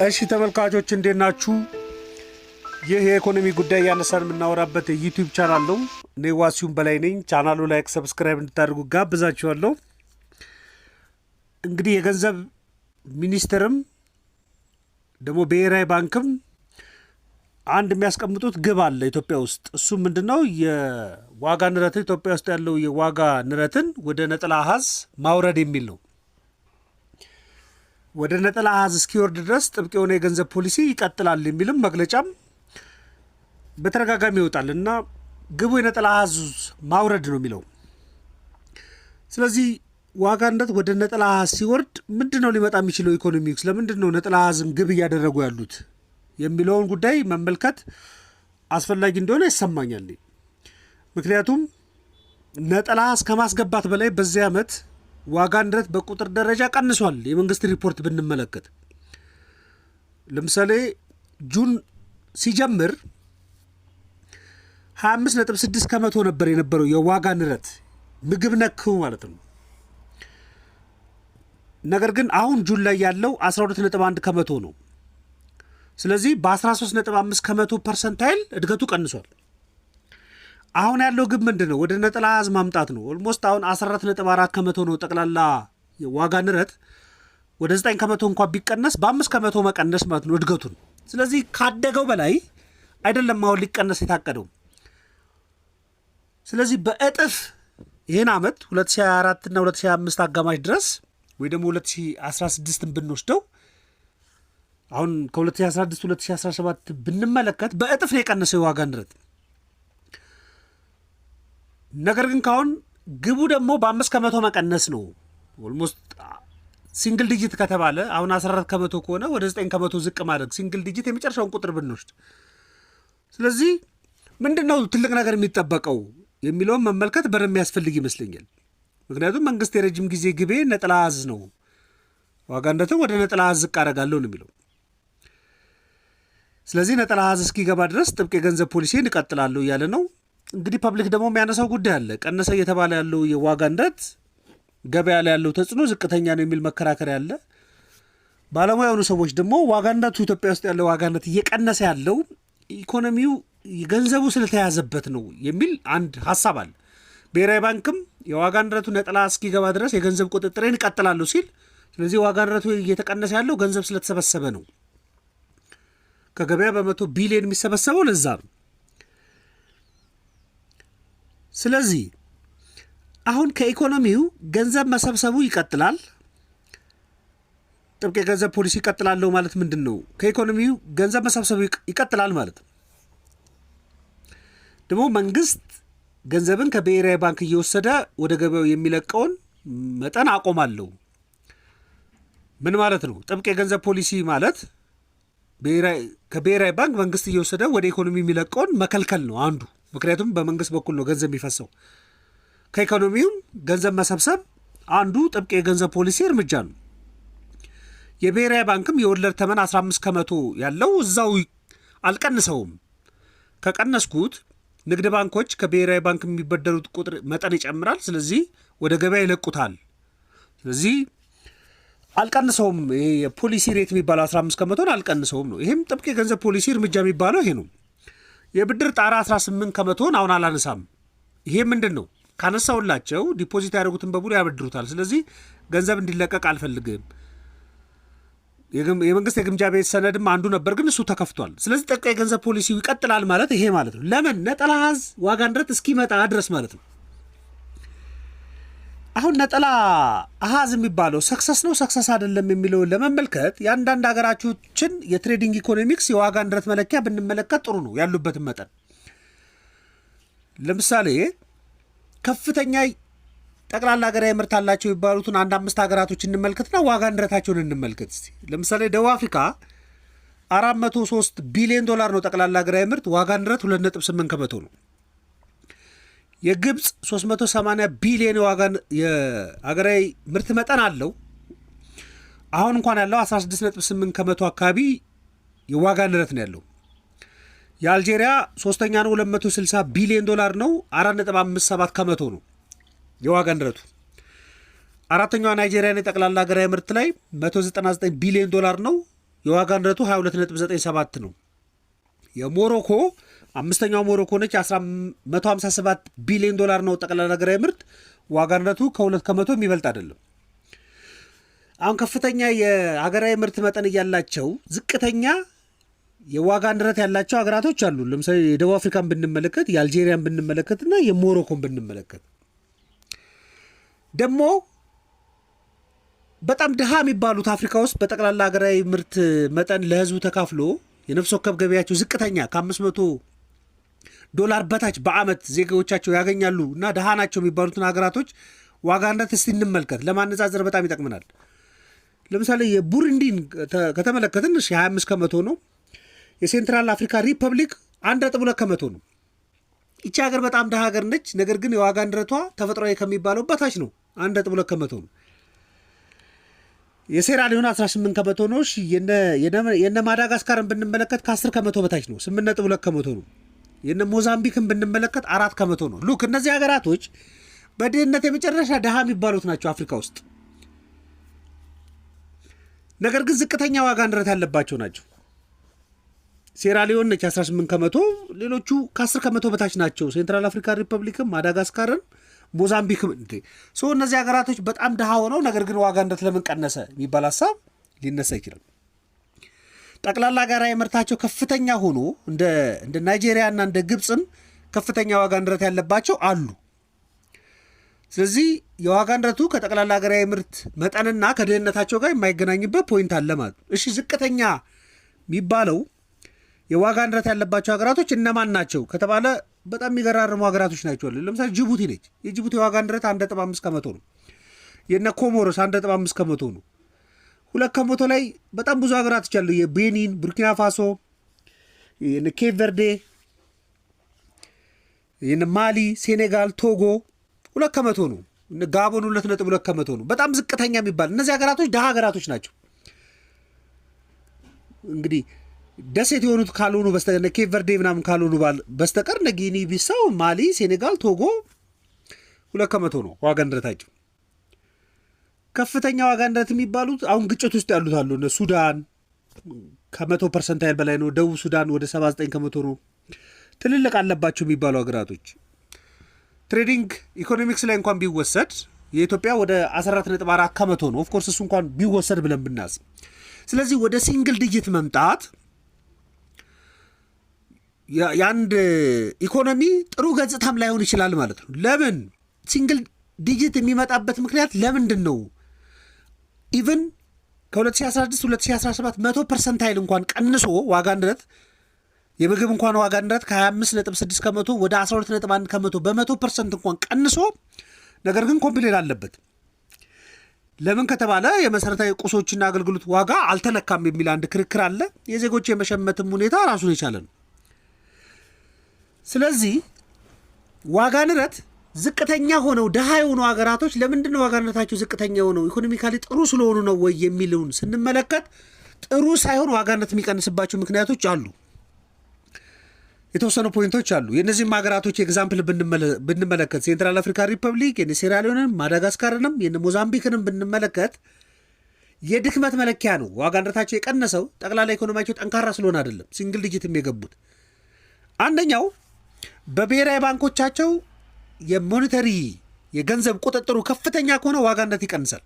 እሺ ተመልካቾች እንዴት ናችሁ? ይህ የኢኮኖሚ ጉዳይ ያነሳን የምናወራበት የዩቲዩብ ቻናል ነው። እኔ ዋሲሁን በላይ ነኝ። ቻናሉ ላይክ ሰብስክራይብ እንድታደርጉ ጋብዛችኋለሁ። እንግዲህ የገንዘብ ሚኒስቴርም ደግሞ ብሔራዊ ባንክም አንድ የሚያስቀምጡት ግብ አለ ኢትዮጵያ ውስጥ። እሱ ምንድነው? የዋጋ ንረትን ኢትዮጵያ ውስጥ ያለው የዋጋ ንረትን ወደ ነጠላ አሃዝ ማውረድ የሚል ነው። ወደ ነጠላ አሃዝ እስኪወርድ ድረስ ጥብቅ የሆነ የገንዘብ ፖሊሲ ይቀጥላል የሚልም መግለጫም በተደጋጋሚ ይወጣል እና ግቡ የነጠላ አሃዝ ማውረድ ነው የሚለው። ስለዚህ ዋጋ ንረት ወደ ነጠላ አሃዝ ሲወርድ ምንድነው ሊመጣ የሚችለው ኢኮኖሚክስ? ለምንድነው ነጠላ አሃዝን ግብ እያደረጉ ያሉት የሚለውን ጉዳይ መመልከት አስፈላጊ እንደሆነ ይሰማኛል። ምክንያቱም ነጠላ አሃዝ ከማስገባት በላይ በዚህ ዓመት ዋጋ ንረት በቁጥር ደረጃ ቀንሷል። የመንግስት ሪፖርት ብንመለከት ለምሳሌ ጁን ሲጀምር 25.6 ከመቶ ነበር የነበረው የዋጋ ንረት ምግብ ነክ ማለት ነው። ነገር ግን አሁን ጁን ላይ ያለው 12.1 ከመቶ ነው። ስለዚህ በ13.5 ከመቶ ፐርሰንታይል እድገቱ ቀንሷል። አሁን ያለው ግብ ምንድነው? ወደ ነጠላ አሃዝ ማምጣት ነው። ኦልሞስት አሁን 14.4 ከመቶ ነው ጠቅላላ የዋጋ ንረት። ወደ 9 ከመቶ እንኳን ቢቀነስ በ5 ከመቶ መቀነስ ማለት ነው እድገቱን። ስለዚህ ካደገው በላይ አይደለም አሁን ሊቀነስ የታቀደው። ስለዚህ በእጥፍ ይህን ዓመት 2024 እና 2025 አጋማሽ ድረስ ወይ ደግሞ 2016ን ብንወስደው አሁን ከ2016 2017 ብንመለከት በእጥፍ ነው የቀነሰው የዋጋ ንረት። ነገር ግን ካሁን ግቡ ደግሞ በ5 ከመቶ መቀነስ ነው። ኦልሞስት ሲንግል ዲጂት ከተባለ አሁን 14 ከመቶ ከሆነ ወደ 9 ከመቶ ዝቅ ማድረግ ሲንግል ዲጂት የመጨረሻውን ቁጥር ብንወስድ። ስለዚህ ምንድነው ትልቅ ነገር የሚጠበቀው የሚለውን መመልከት በደንብ ያስፈልግ ይመስለኛል። ምክንያቱም መንግስት የረጅም ጊዜ ግቤ ነጠላ አሃዝ ነው፣ ዋጋ ንረትን ወደ ነጠላ አሃዝ ዝቅ አደርጋለሁ ነው የሚለው። ስለዚህ ነጠላ አሃዝ እስኪገባ ድረስ ጥብቅ የገንዘብ ፖሊሲን እቀጥላለሁ እያለ ነው። እንግዲህ ፐብሊክ ደግሞ የሚያነሳው ጉዳይ አለ። ቀነሰ እየተባለ ያለው የዋጋ ንረት ገበያ ላይ ያለው ተጽዕኖ ዝቅተኛ ነው የሚል መከራከሪያ አለ። ባለሙያ የሆኑ ሰዎች ደግሞ ዋጋ ንረቱ ኢትዮጵያ ውስጥ ያለው ዋጋ ንረት እየቀነሰ ያለው ኢኮኖሚው ገንዘቡ ስለተያዘበት ነው የሚል አንድ ሀሳብ አለ። ብሔራዊ ባንክም የዋጋ ንረቱ ነጠላ እስኪገባ ድረስ የገንዘብ ቁጥጥሬን እቀጥላለሁ ሲል፣ ስለዚህ ዋጋ ንረቱ እየተቀነሰ ያለው ገንዘብ ስለተሰበሰበ ነው። ከገበያ በ100 ቢሊዮን የሚሰበሰበው ለዛ ነው። ስለዚህ አሁን ከኢኮኖሚው ገንዘብ መሰብሰቡ ይቀጥላል። ጥብቅ የገንዘብ ፖሊሲ ይቀጥላለሁ ማለት ምንድን ነው? ከኢኮኖሚው ገንዘብ መሰብሰቡ ይቀጥላል ማለት ነው። ደግሞ መንግስት ገንዘብን ከብሔራዊ ባንክ እየወሰደ ወደ ገበያው የሚለቀውን መጠን አቆማለሁ። ምን ማለት ነው? ጥብቅ የገንዘብ ፖሊሲ ማለት ከብሔራዊ ባንክ መንግስት እየወሰደ ወደ ኢኮኖሚ የሚለቀውን መከልከል ነው አንዱ። ምክንያቱም በመንግስት በኩል ነው ገንዘብ የሚፈሰው። ከኢኮኖሚውም ገንዘብ መሰብሰብ አንዱ ጥብቅ የገንዘብ ፖሊሲ እርምጃ ነው። የብሔራዊ ባንክም የወለድ ተመን 15 ከመቶ ያለው እዛው አልቀንሰውም። ከቀነስኩት ንግድ ባንኮች ከብሔራዊ ባንክ የሚበደሩት ቁጥር መጠን ይጨምራል። ስለዚህ ወደ ገበያ ይለቁታል። ስለዚህ አልቀንሰውም። ይሄ የፖሊሲ ሬት የሚባለው 15 ከመቶን አልቀንሰውም ነው። ይሄም ጥብቅ የገንዘብ ፖሊሲ እርምጃ የሚባለው ይሄ ነው። የብድር ጣራ 18 ከመቶን አሁን አላነሳም። ይሄ ምንድን ነው? ካነሳውላቸው ዲፖዚት ያደረጉትን በሙሉ ያበድሩታል። ስለዚህ ገንዘብ እንዲለቀቅ አልፈልግም። የመንግስት የግምጃ ቤት ሰነድም አንዱ ነበር፣ ግን እሱ ተከፍቷል። ስለዚህ ጥብቅ የገንዘብ ፖሊሲው ይቀጥላል ማለት ይሄ ማለት ነው። ለምን? ነጠላ አሃዝ ዋጋ ንረት እስኪመጣ ድረስ ማለት ነው። አሁን ነጠላ አሃዝ የሚባለው ሰክሰስ ነው ሰክሰስ አይደለም የሚለውን ለመመልከት የአንዳንድ ሀገራችን የትሬዲንግ ኢኮኖሚክስ የዋጋ ንረት መለኪያ ብንመለከት ጥሩ ነው። ያሉበትን መጠን ለምሳሌ ከፍተኛ ጠቅላላ ሀገራዊ ምርት አላቸው የሚባሉትን 5 ሀገራቶች እንመልከትና ዋጋ ንረታቸውን እንመልከት እስቲ። ለምሳሌ ደቡብ አፍሪካ 403 ቢሊዮን ዶላር ነው ጠቅላላ ሀገራዊ ምርት፣ ዋጋ ንረት 2.8 ከመቶ ነው። የግብፅ 380 ቢሊዮን የሀገራዊ ምርት መጠን አለው። አሁን እንኳን ያለው 16.8 ከመቶ አካባቢ የዋጋ ንረት ነው ያለው። የአልጄሪያ ሶስተኛ ነው፣ 260 ቢሊዮን ዶላር ነው፣ 4.57 ከመቶ ነው የዋጋ ንረቱ። አራተኛዋ ናይጄሪያ የጠቅላላ ሀገራዊ ምርት ላይ $199 ቢሊዮን ነው። የዋጋ ንረቱ 22.97 ነው። የሞሮኮ አምስተኛው ሞሮኮ ነች። $157 ቢሊዮን ነው ጠቅላላ ሀገራዊ ምርት። ዋጋ ንረቱ ከ2 ከመቶ የሚበልጥ አይደለም። አሁን ከፍተኛ የሀገራዊ ምርት መጠን እያላቸው ዝቅተኛ የዋጋ ንረት ያላቸው ሀገራቶች አሉ። ለምሳሌ የደቡብ አፍሪካን ብንመለከት፣ የአልጄሪያን ብንመለከትና የሞሮኮን ብንመለከት ደግሞ በጣም ድሃ የሚባሉት አፍሪካ ውስጥ በጠቅላላ ሀገራዊ ምርት መጠን ለህዝቡ ተካፍሎ የነፍስ ወከፍ ገበያቸው ዝቅተኛ $500 በታች በአመት ዜጋዎቻቸው ያገኛሉ እና ድሃ ናቸው የሚባሉትን ሀገራቶች ዋጋ ንረት እስቲ እንመልከት። ለማነጻጸር በጣም ይጠቅመናል። ለምሳሌ የቡሩንዲን ከተመለከትን 25 ከመቶ ነው። የሴንትራል አፍሪካ ሪፐብሊክ 1.2 ከመቶ ነው። ይቺ ሀገር በጣም ድሃ ሀገር ነች። ነገር ግን የዋጋ ንረቷ ተፈጥሯዊ ከሚባለው በታች ነው፣ 1.2 ከመቶ ነው። የሴራሊዮን 18 ከመቶ ነው። የነ ማዳጋስካርን ብንመለከት ከ10 ከመቶ በታች ነው፣ 8.2 ከመቶ ነው። የነ ሞዛምቢክን ብንመለከት 4 ከመቶ ነው። ሉክ እነዚህ ሀገራቶች በድህነት የመጨረሻ ድሃ የሚባሉት ናቸው አፍሪካ ውስጥ። ነገር ግን ዝቅተኛ ዋጋ ንረት ያለባቸው ናቸው። ሴራሊዮን ነች 18 ከመቶ፣ ሌሎቹ ከ10 ከመቶ በታች ናቸው። ሴንትራል አፍሪካ ሪፐብሊክም፣ ማዳጋስካርን፣ ሞዛምቢክም እነዚህ ሀገራቶች በጣም ድሃ ሆነው ነገር ግን ዋጋ ንረት ለምን ቀነሰ የሚባል ሀሳብ ሊነሳ ይችላል። ጠቅላላ ሀገራዊ ምርታቸው ከፍተኛ ሆኖ እንደ ናይጄሪያ እና እንደ ግብፅም ከፍተኛ ዋጋ ንረት ያለባቸው አሉ። ስለዚህ የዋጋ ንረቱ ከጠቅላላ ሀገራዊ ምርት መጠንና ከድህነታቸው ጋር የማይገናኝበት ፖይንት አለ ማለት ነው። እሺ ዝቅተኛ የሚባለው የዋጋ ንረት ያለባቸው ሀገራቶች እነማን ናቸው ከተባለ በጣም የሚገራርሙ ሀገራቶች ናቸው። ለምሳሌ ጅቡቲ ነች። የጅቡቲ የዋጋ ንረት 1.5 ከመቶ ነው። የነ ኮሞሮስ 1.5 ከመቶ ነው። 2 ከመቶ ላይ በጣም ብዙ ሀገራቶች አሉ። የቤኒን፣ ቡርኪና ፋሶ፣ የነ ኬፕ ቨርዴ፣ የነ ማሊ፣ ሴኔጋል፣ ቶጎ 2 ከመቶ ነው። ጋቦን 2.2 ከመቶ ነው። በጣም ዝቅተኛ የሚባል እነዚህ ሀገራቶች ድሃ ሀገራቶች ናቸው። እንግዲህ ደሴት የሆኑት ካልሆኑ በስተቀር ኬፕ ቨርዴ ምናምን ካልሆኑ በስተቀር ጊኒ ቢሳው፣ ማሊ፣ ሴኔጋል፣ ቶጎ 2 ከመቶ ነው ዋጋ ንረታቸው። ከፍተኛ ዋጋ ንረት የሚባሉት አሁን ግጭት ውስጥ ያሉት አሉ። ሱዳን ከ100% በላይ ነው። ደቡብ ሱዳን ወደ 79 ከመቶ ነው። ትልልቅ አለባቸው የሚባሉ ሀገራቶች ትሬዲንግ ኢኮኖሚክስ ላይ እንኳን ቢወሰድ የኢትዮጵያ ወደ 14.4 ከመቶ ነው። ኦፍኮርስ እሱ እንኳን ቢወሰድ ብለን ብናስብ፣ ስለዚህ ወደ ሲንግል ዲጂት መምጣት የአንድ ኢኮኖሚ ጥሩ ገጽታም ላይሆን ይችላል ማለት ነው። ለምን ሲንግል ዲጂት የሚመጣበት ምክንያት ለምንድን ነው? ኢቭን ከ2016-2017 100% እንኳን ቀንሶ ዋጋ ንረት የምግብ እንኳን ዋጋ ንረት ከ25.6 ከመቶ ወደ 12.1 ከመቶ በ100% እንኳን ቀንሶ ነገር ግን ኮምፕሌን አለበት። ለምን ከተባለ የመሰረታዊ ቁሶችና አገልግሎት ዋጋ አልተነካም የሚል አንድ ክርክር አለ። የዜጎች የመሸመትም ሁኔታ ራሱን የቻለ ነው። ስለዚህ ዋጋ ንረት ዝቅተኛ ሆነው ድሃ የሆኑ ሀገራቶች ለምንድነው ዋጋ ንረታቸው ዝቅተኛ ሆነው ኢኮኖሚካሊ ጥሩ ስለሆኑ ነው ወይ የሚለውን ስንመለከት ጥሩ ሳይሆን ዋጋ ንረት የሚቀንስባቸው ምክንያቶች አሉ። የተወሰኑ ፖይንቶች አሉ። የእነዚህም ሀገራቶች ኤግዛምፕል ብንመለከት ሴንትራል አፍሪካ ሪፐብሊክ፣ የነ ሴራሊዮንን፣ ማዳጋስካርንም የነ ሞዛምቢክንም ብንመለከት የድክመት መለኪያ ነው። ዋጋ ንረታቸው የቀነሰው ጠቅላላ ኢኮኖሚያቸው ጠንካራ ስለሆነ አይደለም። ሲንግል ዲጂትም የገቡት አንደኛው በብሔራዊ ባንኮቻቸው የሞኔተሪ የገንዘብ ቁጥጥሩ ከፍተኛ ከሆነ ዋጋ ንረት ይቀንሳል።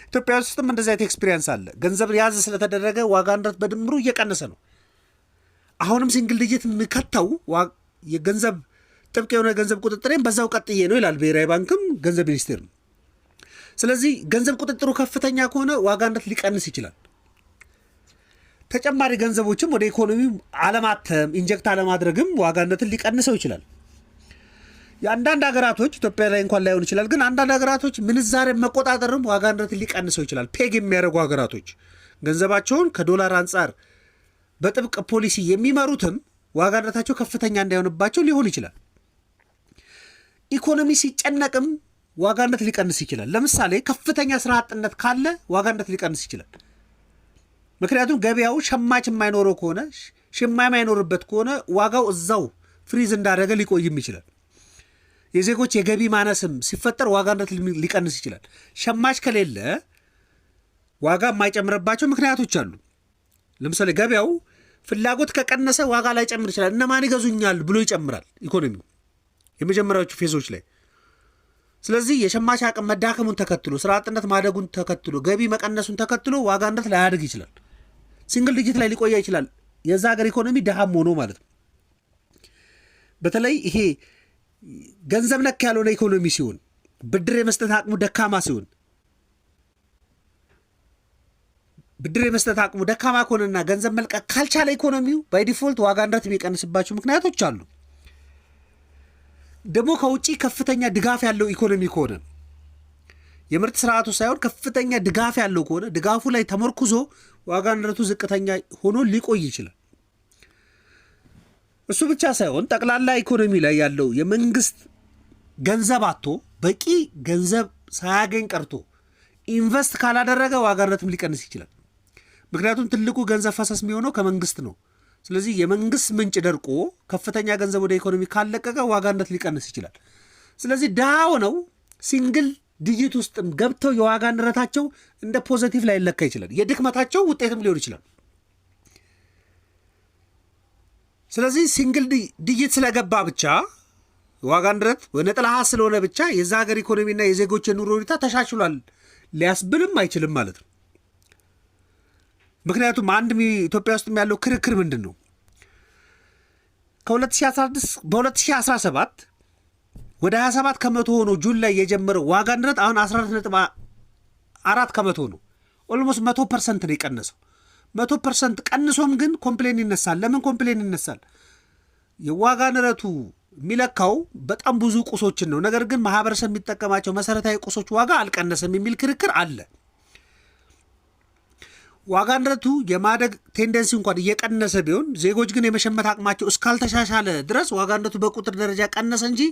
ኢትዮጵያ ውስጥም እንደዚህ አይነት ኤክስፒሪየንስ አለ። ገንዘብ ያዝ ስለተደረገ ዋጋ ንረት በድምሩ እየቀነሰ ነው። አሁንም ሲንግል ዲጂት የሚከተው የገንዘብ ጥብቅ የሆነ ገንዘብ ቁጥጥሬን በዛው ቀጥዬ ነው ይላል ብሔራዊ ባንክም ገንዘብ ሚኒስቴር ነው። ስለዚህ ገንዘብ ቁጥጥሩ ከፍተኛ ከሆነ ዋጋ ንረት ሊቀንስ ይችላል። ተጨማሪ ገንዘቦችም ወደ ኢኮኖሚው አለማተም ኢንጀክት አለማድረግም ዋጋ ንረትን ሊቀንሰው ይችላል። የአንዳንድ ሀገራቶች ኢትዮጵያ ላይ እንኳን ላይሆን ይችላል፣ ግን አንዳንድ ሀገራቶች ምንዛሬ መቆጣጠርም ዋጋ ንረትን ሊቀንሰው ይችላል። ፔግ የሚያደርጉ ሀገራቶች ገንዘባቸውን ከዶላር አንጻር በጥብቅ ፖሊሲ የሚመሩትም ዋጋ ንረታቸው ከፍተኛ እንዳይሆንባቸው ሊሆን ይችላል። ኢኮኖሚ ሲጨነቅም ዋጋ ንረት ሊቀንስ ይችላል። ለምሳሌ ከፍተኛ ስራ አጥነት ካለ ዋጋ ንረት ሊቀንስ ይችላል። ምክንያቱም ገበያው ሸማች የማይኖረው ከሆነ ሽማ የማይኖርበት ከሆነ ዋጋው እዛው ፍሪዝ እንዳደረገ ሊቆይም ይችላል። የዜጎች የገቢ ማነስም ሲፈጠር ዋጋ ንረት ሊቀንስ ይችላል። ሸማች ከሌለ ዋጋ የማይጨምርባቸው ምክንያቶች አሉ። ለምሳሌ ገበያው ፍላጎት ከቀነሰ ዋጋ ላይ ጨምር ይችላል። እነማን ይገዙኛል ብሎ ይጨምራል ኢኮኖሚው የመጀመሪያዎቹ ፌዞች ላይ። ስለዚህ የሸማች አቅም መዳከሙን ተከትሎ ስራ አጥነት ማደጉን ተከትሎ ገቢ መቀነሱን ተከትሎ ዋጋ ንረት ላያድግ ይችላል። ሲንግል ዲጂት ላይ ሊቆያ ይችላል። የዛ ሀገር ኢኮኖሚ ድሃም ሆኖ ማለት ነው። በተለይ ይሄ ገንዘብ ነክ ያልሆነ ኢኮኖሚ ሲሆን፣ ብድር የመስጠት አቅሙ ደካማ ሲሆን፣ ብድር የመስጠት አቅሙ ደካማ ከሆነና ገንዘብ መልቀቅ ካልቻለ ኢኮኖሚው ባይ ዲፎልት ዋጋ ንረት የሚቀንስባቸው ምክንያቶች አሉ። ደግሞ ከውጪ ከፍተኛ ድጋፍ ያለው ኢኮኖሚ ከሆነ የምርት ስርዓቱ ሳይሆን ከፍተኛ ድጋፍ ያለው ከሆነ ድጋፉ ላይ ተመርኩዞ ዋጋ ንረቱ ዝቅተኛ ሆኖ ሊቆይ ይችላል። እሱ ብቻ ሳይሆን ጠቅላላ ኢኮኖሚ ላይ ያለው የመንግስት ገንዘብ አጥቶ በቂ ገንዘብ ሳያገኝ ቀርቶ ኢንቨስት ካላደረገ ዋጋ ንረትም ሊቀንስ ይችላል። ምክንያቱም ትልቁ ገንዘብ ፈሰስ የሚሆነው ከመንግስት ነው። ስለዚህ የመንግስት ምንጭ ደርቆ ከፍተኛ ገንዘብ ወደ ኢኮኖሚ ካለቀቀ ዋጋ ንረት ሊቀንስ ይችላል። ስለዚህ ድሃ ሆነው ሲንግል ዲጂት ውስጥም ገብተው የዋጋ ንረታቸው እንደ ፖዘቲቭ ላይ ለካ ይችላል። የድክመታቸው ውጤትም ሊሆን ይችላል። ስለዚህ ሲንግል ዲጂት ስለገባ ብቻ ዋጋ ንረት በነጠላ አሃዝ ስለሆነ ብቻ የዛ ሀገር ኢኮኖሚና የዜጎች የኑሮ ሁኔታ ተሻሽሏል ሊያስብልም አይችልም ማለት ነው። ምክንያቱም አንድ ኢትዮጵያ ውስጥ ያለው ክርክር ምንድን ነው? በ2017 ወደ 27 ከመቶ ሆኖ ጁን ላይ የጀመረው ዋጋ ንረት አሁን 14.4 ከመቶ ነው። ኦልሞስት 100% ነው የቀነሰው። 100% ቀንሶም ግን ኮምፕሌን ይነሳል። ለምን ኮምፕሌን ይነሳል? የዋጋ ንረቱ የሚለካው በጣም ብዙ ቁሶችን ነው። ነገር ግን ማህበረሰብ የሚጠቀማቸው መሰረታዊ ቁሶች ዋጋ አልቀነሰም የሚል ክርክር አለ። ዋጋ ንረቱ የማደግ ቴንደንሲ እንኳን እየቀነሰ ቢሆን ዜጎች ግን የመሸመት አቅማቸው እስካልተሻሻለ ድረስ ዋጋ ንረቱ በቁጥር ደረጃ ቀነሰ እንጂ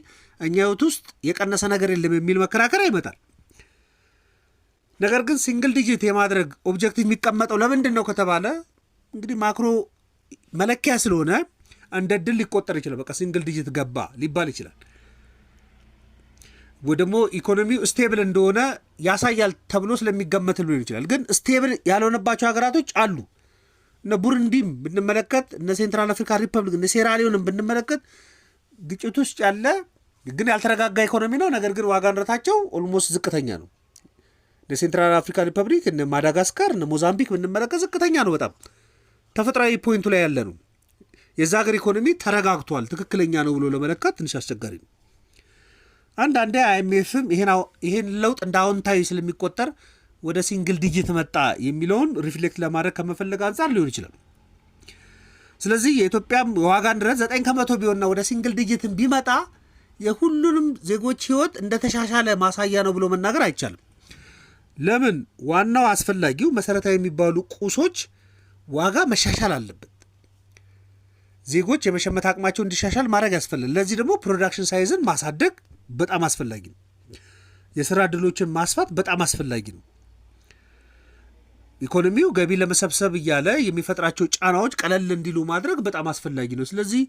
እኛ ህይወት ውስጥ የቀነሰ ነገር የለም የሚል መከራከሪያ ይመጣል። ነገር ግን ሲንግል ዲጂት የማድረግ ኦብጀክቲቭ የሚቀመጠው ለምንድን ነው ከተባለ እንግዲህ ማክሮ መለኪያ ስለሆነ እንደ ድል ሊቆጠር ይችላል። በቃ ሲንግል ዲጂት ገባ ሊባል ይችላል። ወይ ደግሞ ኢኮኖሚው ስቴብል እንደሆነ ያሳያል ተብሎ ስለሚገመት ሊሆን ይችላል። ግን ስቴብል ያልሆነባቸው ሀገራቶች አሉ። እነ ቡሩንዲም ብንመለከት፣ እነ ሴንትራል አፍሪካ ሪፐብሊክ፣ እነ ሴራሊዮንም ብንመለከት ግጭት ውስጥ ያለ ግን ያልተረጋጋ ኢኮኖሚ ነው። ነገር ግን ዋጋ ንረታቸው ኦልሞስት ዝቅተኛ ነው። እነ ሴንትራል አፍሪካ ሪፐብሊክ፣ እነ ማዳጋስካር፣ እነ ሞዛምቢክ ብንመለከት ዝቅተኛ ነው። በጣም ተፈጥሯዊ ፖይንቱ ላይ ያለ ነው። የዛ ሀገር ኢኮኖሚ ተረጋግቷል፣ ትክክለኛ ነው ብሎ ለመለካት ትንሽ አስቸጋሪ ነው። አንዳንዴ አይኤምኤፍም ይሄን ለውጥ እንደ አዎንታዊ ስለሚቆጠር ወደ ሲንግል ዲጂት መጣ የሚለውን ሪፍሌክት ለማድረግ ከመፈለግ አንጻር ሊሆን ይችላል። ስለዚህ የኢትዮጵያም የዋጋ ንረት 9 ከመቶ ቢሆንና ወደ ሲንግል ዲጂትን ቢመጣ የሁሉንም ዜጎች ህይወት እንደተሻሻለ ማሳያ ነው ብሎ መናገር አይቻልም። ለምን? ዋናው አስፈላጊው መሰረታዊ የሚባሉ ቁሶች ዋጋ መሻሻል አለበት። ዜጎች የመሸመት አቅማቸው እንዲሻሻል ማድረግ ያስፈልጋል። ለዚህ ደግሞ ፕሮዳክሽን ሳይዝን ማሳደግ በጣም አስፈላጊ ነው። የስራ ዕድሎችን ማስፋት በጣም አስፈላጊ ነው። ኢኮኖሚው ገቢ ለመሰብሰብ እያለ የሚፈጥራቸው ጫናዎች ቀለል እንዲሉ ማድረግ በጣም አስፈላጊ ነው። ስለዚህ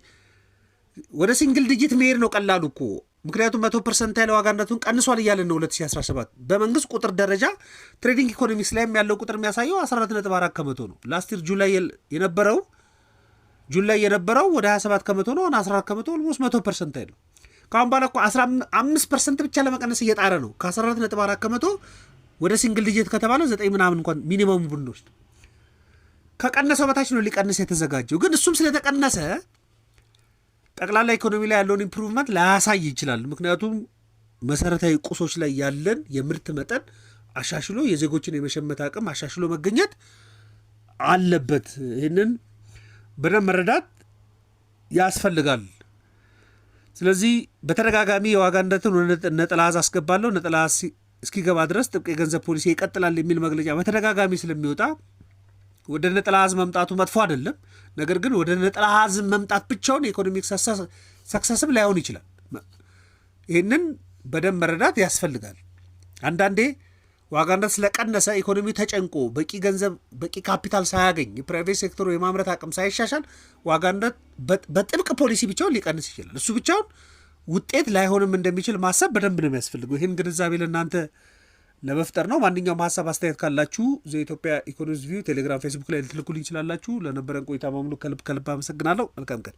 ወደ ሲንግል ዲጂት መሄድ ነው ቀላሉ እኮ። ምክንያቱም 100% ያለ ዋጋ ንረቱን ቀንሷል እያለን ነው 2017 በመንግስት ቁጥር ደረጃ። ትሬዲንግ ኢኮኖሚክስ ላይም ያለው ቁጥር የሚያሳየው 14.4 ከመቶ ነው። ላስት ይር ጁን ላይ የነበረው ወደ 27 ከመቶ ነው። 14 ከመቶ ኦልሞስት 100% አይደለም። ካሁን በኋላ እኮ 15% ብቻ ለመቀነስ እየጣረ ነው። ከ14.4 ከመቶ ወደ ሲንግል ዲጂት ከተባለ 9 ምናምን እንኳን ሚኒመም ብንወስድ ከቀነሰው በታች ነው ሊቀንስ የተዘጋጀው። ግን እሱም ስለተቀነሰ ጠቅላላ ኢኮኖሚ ላይ ያለውን ኢምፕሩቭመንት ላያሳይ ይችላል። ምክንያቱም መሰረታዊ ቁሶች ላይ ያለን የምርት መጠን አሻሽሎ የዜጎችን የመሸመት አቅም አሻሽሎ መገኘት አለበት። ይህንን በደንብ መረዳት ያስፈልጋል። ስለዚህ በተደጋጋሚ የዋጋ ንረትን ነጠላ አሃዝ አስገባለሁ፣ ነጠላ አሃዝ እስኪገባ ድረስ ጥብቅ የገንዘብ ፖሊሲ ይቀጥላል የሚል መግለጫ በተደጋጋሚ ስለሚወጣ ወደ ነጠላ አሃዝ መምጣቱ መጥፎ አይደለም። ነገር ግን ወደ ነጠላ አሃዝ መምጣት ብቻውን የኢኮኖሚክ ሰክሰስም ላይሆን ይችላል። ይህንን በደንብ መረዳት ያስፈልጋል። አንዳንዴ ዋጋ ንረት ስለቀነሰ ኢኮኖሚ ተጨንቆ በቂ ገንዘብ በቂ ካፒታል ሳያገኝ የፕራይቬት ሴክተሩ የማምረት አቅም ሳይሻሻል ዋጋ ንረት በጥብቅ ፖሊሲ ብቻውን ሊቀንስ ይችላል። እሱ ብቻውን ውጤት ላይሆንም እንደሚችል ማሰብ በደንብ ነው የሚያስፈልገው። ይህን ግንዛቤ ለእናንተ ለመፍጠር ነው። ማንኛውም ሀሳብ አስተያየት ካላችሁ ዘኢትዮጵያ ኢኮኖሚስት ቪው ቴሌግራም፣ ፌስቡክ ላይ ልትልኩልኝ ይችላላችሁ። ለነበረን ቆይታ በሙሉ ከልብ አመሰግናለሁ። መልካም ቀን።